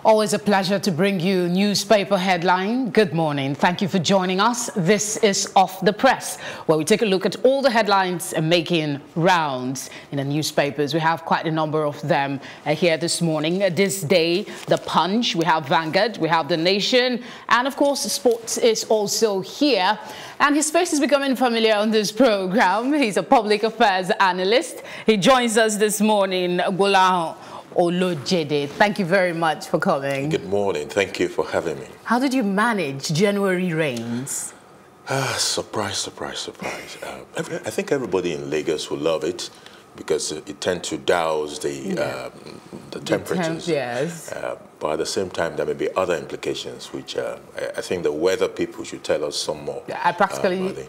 Always a pleasure to bring you newspaper headline. Good morning. Thank you for joining us. This is Off the Press, where we take a look at all the headlines making rounds in the newspapers. We have quite a number of them here this morning. This day, The Punch, we have Vanguard, we have The Nation, and of course, Sports is also here. And his face is becoming familiar on this program. He's a public affairs analyst. He joins us this morning, Gbolahan Olojede. Thank you very much for coming. Good morning. Thank you for having me. How did you manage January rains? Surprise, surprise, surprise. I think everybody in Lagos will love it because it tends to douse the temperatures. Yes. But at the same time, there may be other implications, which I think the weather people should tell us some more. I practically...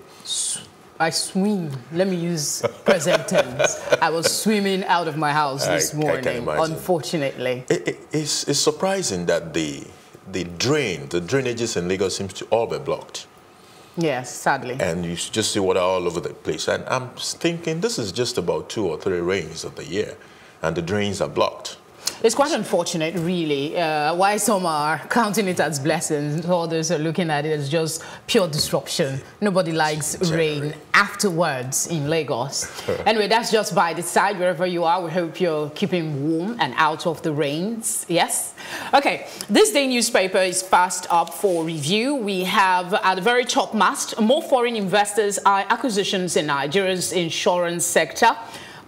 I swim. Let me use present tense. I was swimming out of my house this morning, unfortunately. It's surprising that the drainages in Lagos seems to all be blocked. Yes, sadly. And you just see water all over the place. And I'm thinking this is just about 2 or 3 rains of the year, and the drains are blocked. It's quite unfortunate, really. Why some are counting it as blessings, others are looking at it as just pure disruption. Nobody likes rain afterwards in Lagos. Anyway, that's just by the side, wherever you are. We hope you're keeping warm and out of the rains. Yes? Okay, this day newspaper is fast up for review. We have at the very top mast, more foreign investors eye acquisitions in Nigeria's insurance sector.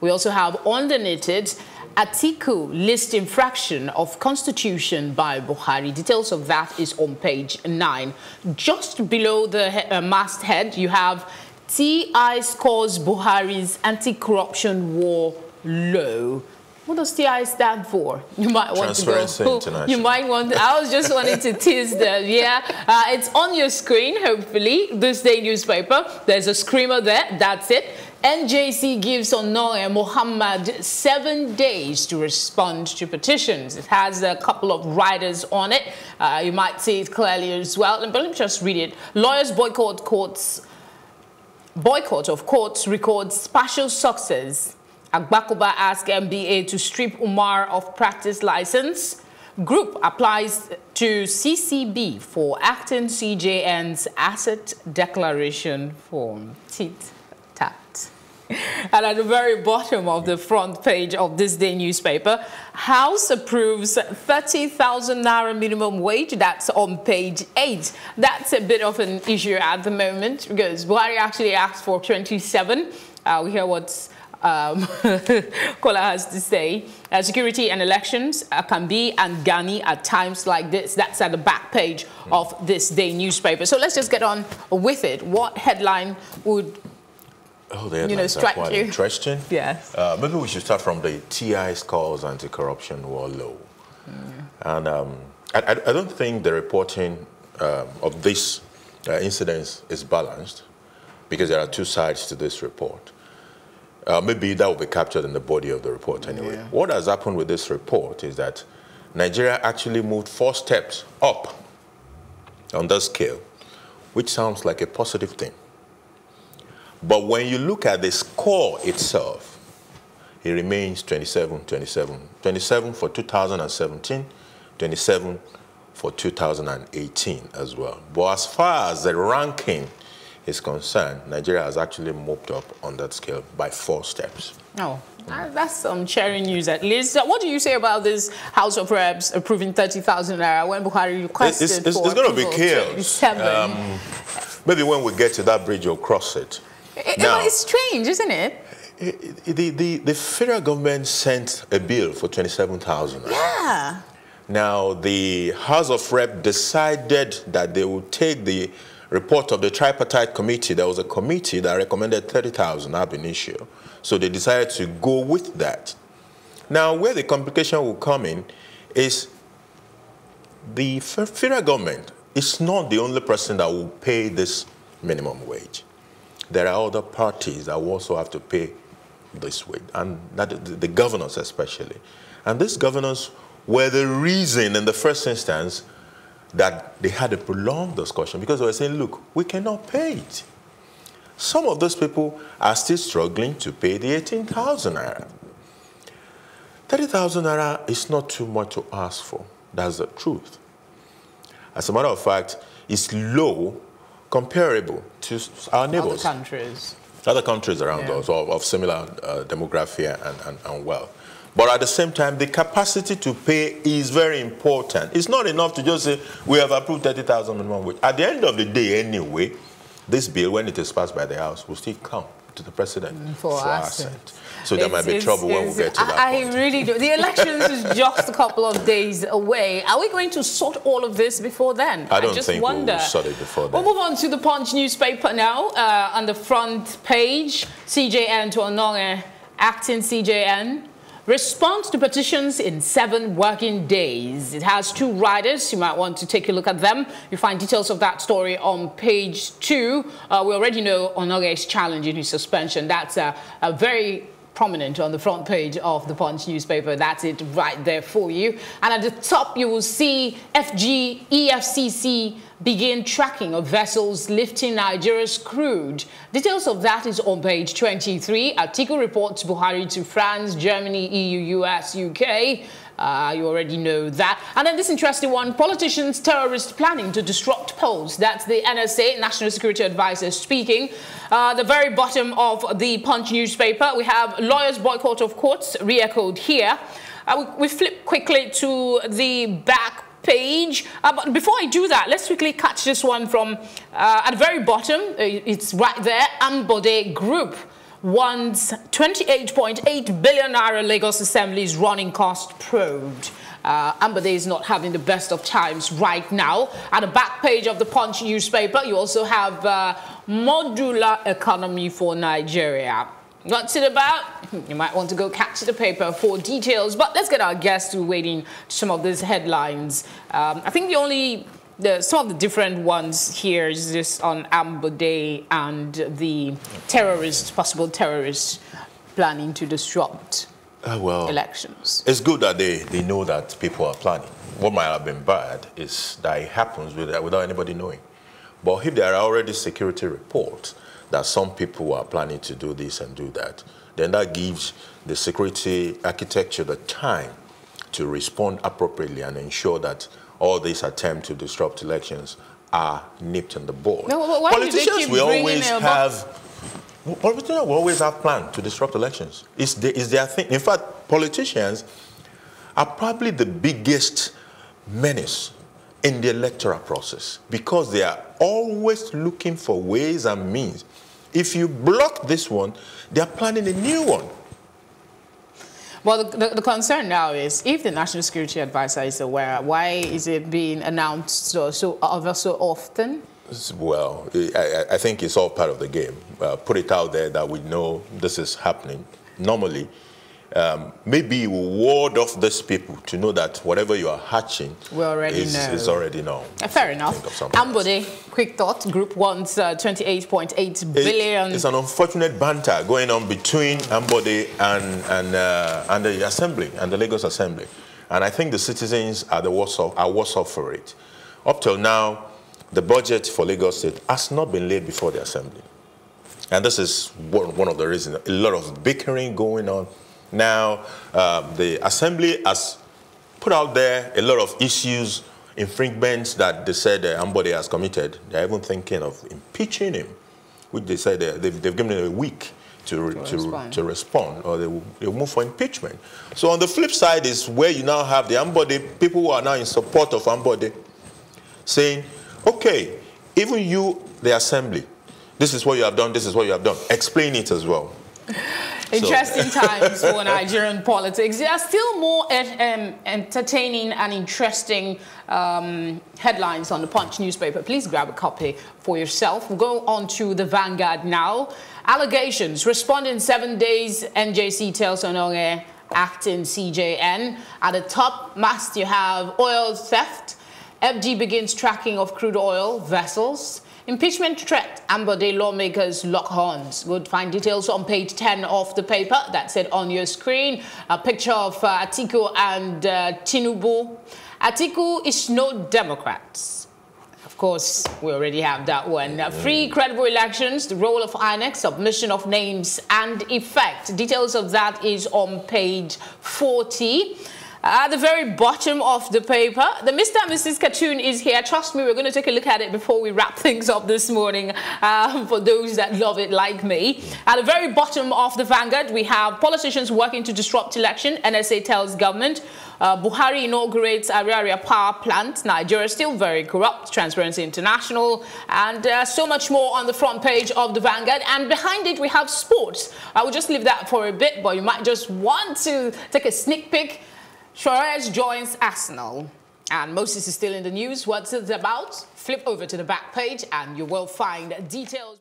We also have underneath it, Atiku list infraction of constitution by Buhari. Details of that is on page 9. Just below the masthead, you have TI scores Buhari's anti-corruption war low. What does TI stand for? You might want to go. You might want. I was just wanting to tease them. Yeah, it's on your screen. Hopefully, this day newspaper. There's a screamer there. That's it. NJC gives Onoye Mohammed 7 days to respond to petitions. It has a couple of riders on it. You might see it clearly as well. But let me just read it. Lawyers boycott of courts records partial success. Agbakoba asks MBA to strip Umar of practice license. Group applies to CCB for acting CJN's asset declaration form. And at the very bottom of the front page of this day newspaper, House approves 30,000 Naira minimum wage. That's on page 8. That's a bit of an issue at the moment because Buhari actually asked for 27. We hear what Kola has to say. Security and elections can be and Ghani at times like this. That's at the back page of this day newspaper. So let's just get on with it. What headline would strike quite you? Interesting. Yes. Maybe we should start from the TI scores anti-corruption war low. And I don't think the reporting of this incidents is balanced because there are 2 sides to this report. Maybe that will be captured in the body of the report anyway. Yeah. What has happened with this report is that Nigeria actually moved 4 steps up on that scale, which sounds like a positive thing. But when you look at the score itself, it remains 27 for 2017, 27 for 2018 as well. But as far as the ranking is concerned, Nigeria has actually moved up on that scale by 4 steps. Oh, that's some cheering news at least. What do you say about this House of Reps approving 30,000 Naira when Buhari requested it's going to be chaos. Maybe when we get to that bridge, you'll cross it. Now, it's strange, isn't it? The federal government sent a bill for 27,000. Yeah. Now, the House of Rep decided that they would take the report of the tripartite committee. There was a committee that recommended 30,000 ab initio. So they decided to go with that. Now, where the complication will come in is the federal government is not the only person that will pay this minimum wage. There are other parties that will also have to pay this wage, and that the governors especially. And these governors were the reason in the first instance that they had a prolonged discussion because they were saying, look, we cannot pay it. Some of those people are still struggling to pay the 18,000 naira. 30,000 naira is not too much to ask for. That's the truth. As a matter of fact, it's low comparable to our neighbors. Other countries around us of similar demography and wealth. But at the same time, the capacity to pay is very important. It's not enough to just say, we have approved 30,000 minimum wage. At the end of the day, anyway, this bill, when it is passed by the House, will still come to the President for assent. So there might be trouble when we get to that point. I really do. The elections is just a couple of days away. Are we going to sort all of this before then? I don't think we'll sort it before then. We'll move on to the Punch newspaper now. On the front page, CJN to Ononge, acting CJN. Response to petitions in 7 working days. It has 2 riders. You might want to take a look at them. You find details of that story on page 2. We already know Ononge is challenging his suspension. That's a very prominent on the front page of the Punch newspaper. That's it right there for you. And at the top, you will see EFCC begin tracking of vessels lifting Nigeria's crude. Details of that is on page 23. Atiku reports Buhari to France, Germany, EU, US, UK. You already know that. And then this interesting one, politicians, terrorists planning to disrupt polls. That's the NSA, National Security Advisor, speaking. The very bottom of the Punch newspaper, we have lawyers' boycott of courts, re-echoed here. We flip quickly to the back page. But before I do that, let's quickly catch this one from at the very bottom. It's right there, Ambode Group wants 28.8 billion naira Lagos Assembly's running cost probed. Ambode is not having the best of times right now. At the back page of the Punch newspaper, you also have modular economy for Nigeria. What's it about? You might want to go catch the paper for details. But let's get our guests to waiting some of these headlines. I think some of the different ones here is this on Ambode and the possible terrorists planning to disrupt elections. It's good that they know that people are planning. What might have been bad is that it happens without anybody knowing. But if there are already security reports that some people are planning to do this and do that, then that gives the security architecture the time to respond appropriately and ensure that all these attempts to disrupt elections are nipped in the bud. No, politicians will always have plans to disrupt elections. It's their thing. In fact, politicians are probably the biggest menace in the electoral process because they are always looking for ways and means. If you block this one, they are planning a new one. Well, the concern now is if the National Security Advisor is aware, why is it being announced so often? Well, I think it's all part of the game. Put it out there that we know this is happening. Normally, maybe we ward off these people to know that whatever you are hatching is already known. Fair enough. Ambode, quick thought. Group wants 28.8 billion. It's an unfortunate banter going on between Ambode and the Assembly and the Lagos Assembly. And I think the citizens are worse off for it. Up till now, the budget for Lagos State has not been laid before the Assembly. And this is one of the reasons. A lot of bickering going on. Now, the Assembly has put out there a lot of issues, infringements that they said Ambode has committed. They're even thinking of impeaching him, which they said they've given him a week to respond, or they will move for impeachment. So on the flip side is where you now have the Ambode, people who are now in support of Ambode, saying, okay, even you, the Assembly, this is what you have done, this is what you have done. Explain it as well. Interesting times for Nigerian politics. There are still more entertaining and interesting headlines on the Punch newspaper. Please grab a copy for yourself. We'll go on to the Vanguard now. Allegations. Respond in 7 days. NJC tells Ononge, acting CJN. At the top mast, you have oil theft. FG begins tracking of crude oil vessels. Impeachment threat, Ambode lawmakers lock horns. Good, find details on page 10 of the paper. That's it on your screen. A picture of Atiku and Tinubu. Atiku is no Democrats. Of course, we already have that one. Free, credible elections, the role of INEC, submission of names and effect. Details of that is on page 40. At the very bottom of the paper, the Mr. and Mrs. Cartoon is here. Trust me, we're going to take a look at it before we wrap things up this morning for those that love it like me. At the very bottom of the Vanguard, we have politicians working to disrupt election. NSA tells government. Buhari inaugurates Ariaria power plant. Nigeria still very corrupt. Transparency International. And so much more on the front page of the Vanguard. And behind it, we have sports. I will just leave that for a bit, but you might just want to take a sneak peek. Suarez joins Arsenal, and Moses is still in the news. What's it about? Flip over to the back page and you will find details.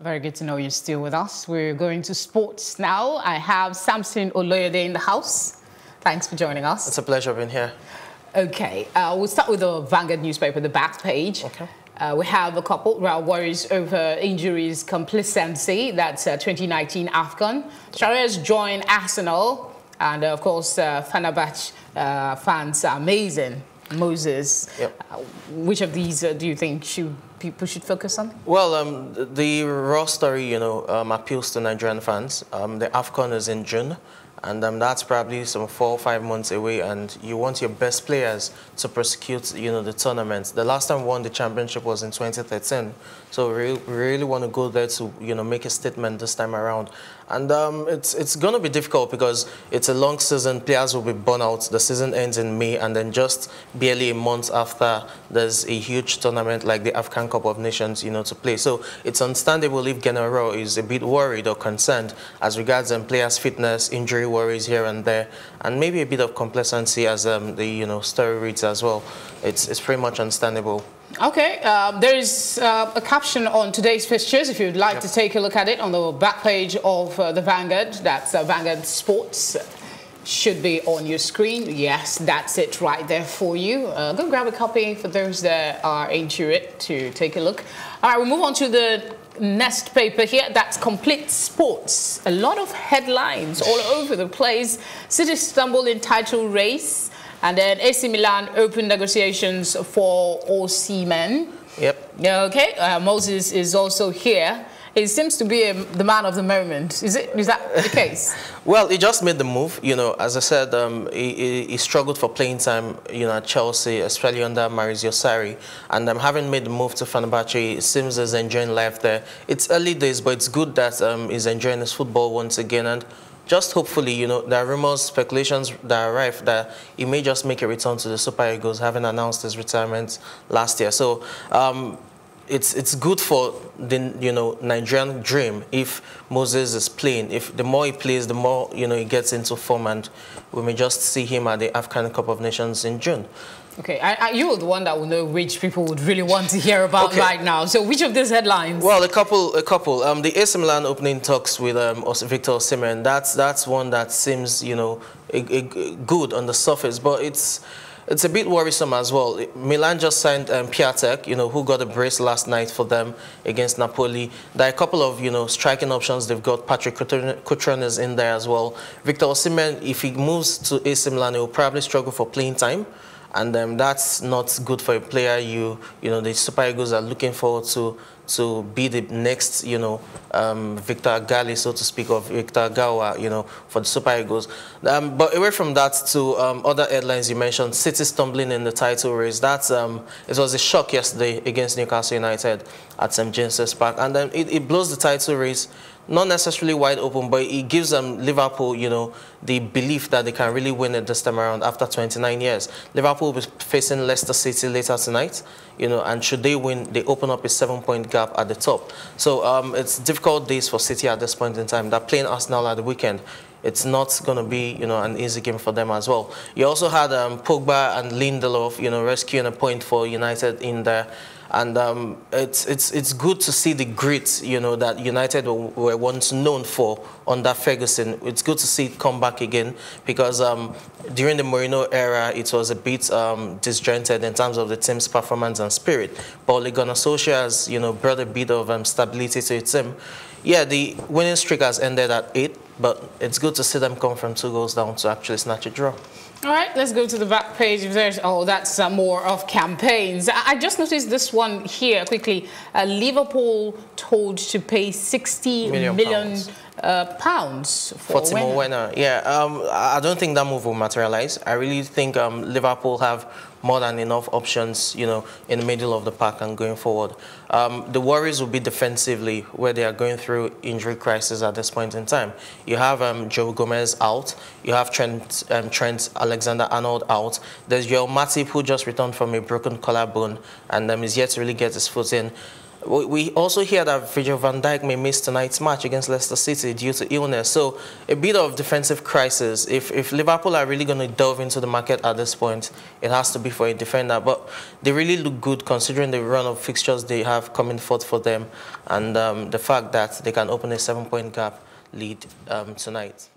Very good to know you're still with us. We're going to sports now. I have Samson Oloyede in the house. Thanks for joining us. It's a pleasure being here. Okay, we'll start with the Vanguard newspaper, the back page. Okay. We have a couple worries over injuries complacency. That's 2019 AFCON. Suarez joined Arsenal, and of course, Fenerbahce fans are amazing. Moses, yep. Which of these do you think people should focus on? Well, the raw story, appeals to Nigerian fans. The AFCON is in June, and that's probably some 4 or 5 months away, and you want your best players to prosecute, the tournament. The last time we won the championship was in 2013, so we really want to go there to, make a statement this time around. And it's going to be difficult because it's a long season. Players will be burnt out. The season ends in May, and then just barely a month after, there's a huge tournament like the African Cup of Nations, to play. So it's understandable if General is a bit worried or concerned as regards players' fitness, injury worries here and there, and maybe a bit of complacency as the story reads as well. It's pretty much understandable. Okay, there is a caption on today's fixtures, if you'd like to take a look at it, on the back page of the Vanguard. That's Vanguard Sports. Should be on your screen. Yes, that's it right there for you. Go grab a copy for those that are into it to take a look. All right, we'll move on to the next paper here. That's Complete Sports. A lot of headlines all over the place. City stumbled in title race. And then AC Milan opened negotiations for Osimhen. Yep. Okay. Moses is also here. He seems to be the man of the moment. Is that the case? Well, he just made the move. As I said, he struggled for playing time, at Chelsea, especially under Maurizio Sarri. And having made the move to Fenerbahce, it seems he's enjoying life there. It's early days, but it's good that he's enjoying his football once again. And just hopefully, there are rumors, speculations that arrive that he may just make a return to the Super Eagles, having announced his retirement last year. So it's good for the Nigerian dream if Moses is playing. If the more he plays, the more he gets into form, and we may just see him at the African Cup of Nations in June. Okay, you're the one that will know which people would really want to hear about right now. So which of these headlines? Well, a couple. The AC Milan opening talks with Victor Osimhen. That's one that seems good on the surface, but it's a bit worrisome as well. Milan just signed Piatek, who got a brace last night for them against Napoli. There are a couple of striking options. They've got Patrick Cutrone is in there as well. Victor Osimhen, if he moves to AC Milan, he will probably struggle for playing time. And that's not good for a player. The Super Eagles are looking forward to be the next, Victor Gali, so to speak, of Victor Gawa, for the Super Eagles. But away from that to other headlines you mentioned, City stumbling in the title race. It was a shock yesterday against Newcastle United at St. James's Park, and then it blows the title race. Not necessarily wide open, but it gives Liverpool, the belief that they can really win it this time around after 29 years. Liverpool will be facing Leicester City later tonight, and should they win, they open up a 7-point gap at the top. So it's difficult days for City at this point in time. They're playing Arsenal at the weekend. It's not going to be, an easy game for them as well. You also had Pogba and Lindelof, rescuing a point for United in there. And it's good to see the grit, you know, that United were once known for under Ferguson. It's good to see it come back again, because during the Mourinho era, it was a bit disjointed in terms of the team's performance and spirit. But Ole Gunnar Solskjaer has, you know, brought a bit of stability to its team. Yeah, the winning streak has ended at 8, but it's good to see them come from 2 goals down to actually snatch a draw. All right, let's go to the back page. If there's, oh, that's more of campaigns. I just noticed this one here quickly. Liverpool told to pay 60 million pounds for Timo Werner. Yeah, I don't think that move will materialize. I really think Liverpool have more than enough options, you know, in the middle of the pack and going forward. The worries will be defensively, where they are going through injury crisis at this point in time. You have Joe Gomez out. You have Trent Alexander-Arnold out. There's Joel Matip, who just returned from a broken collarbone and is yet to really get his foot in. We also hear that Virgil van Dijk may miss tonight's match against Leicester City due to illness. So a bit of defensive crisis. If Liverpool are really going to delve into the market at this point, it has to be for a defender. But they really look good considering the run of fixtures they have coming forth for them, and the fact that they can open a 7-point gap lead tonight.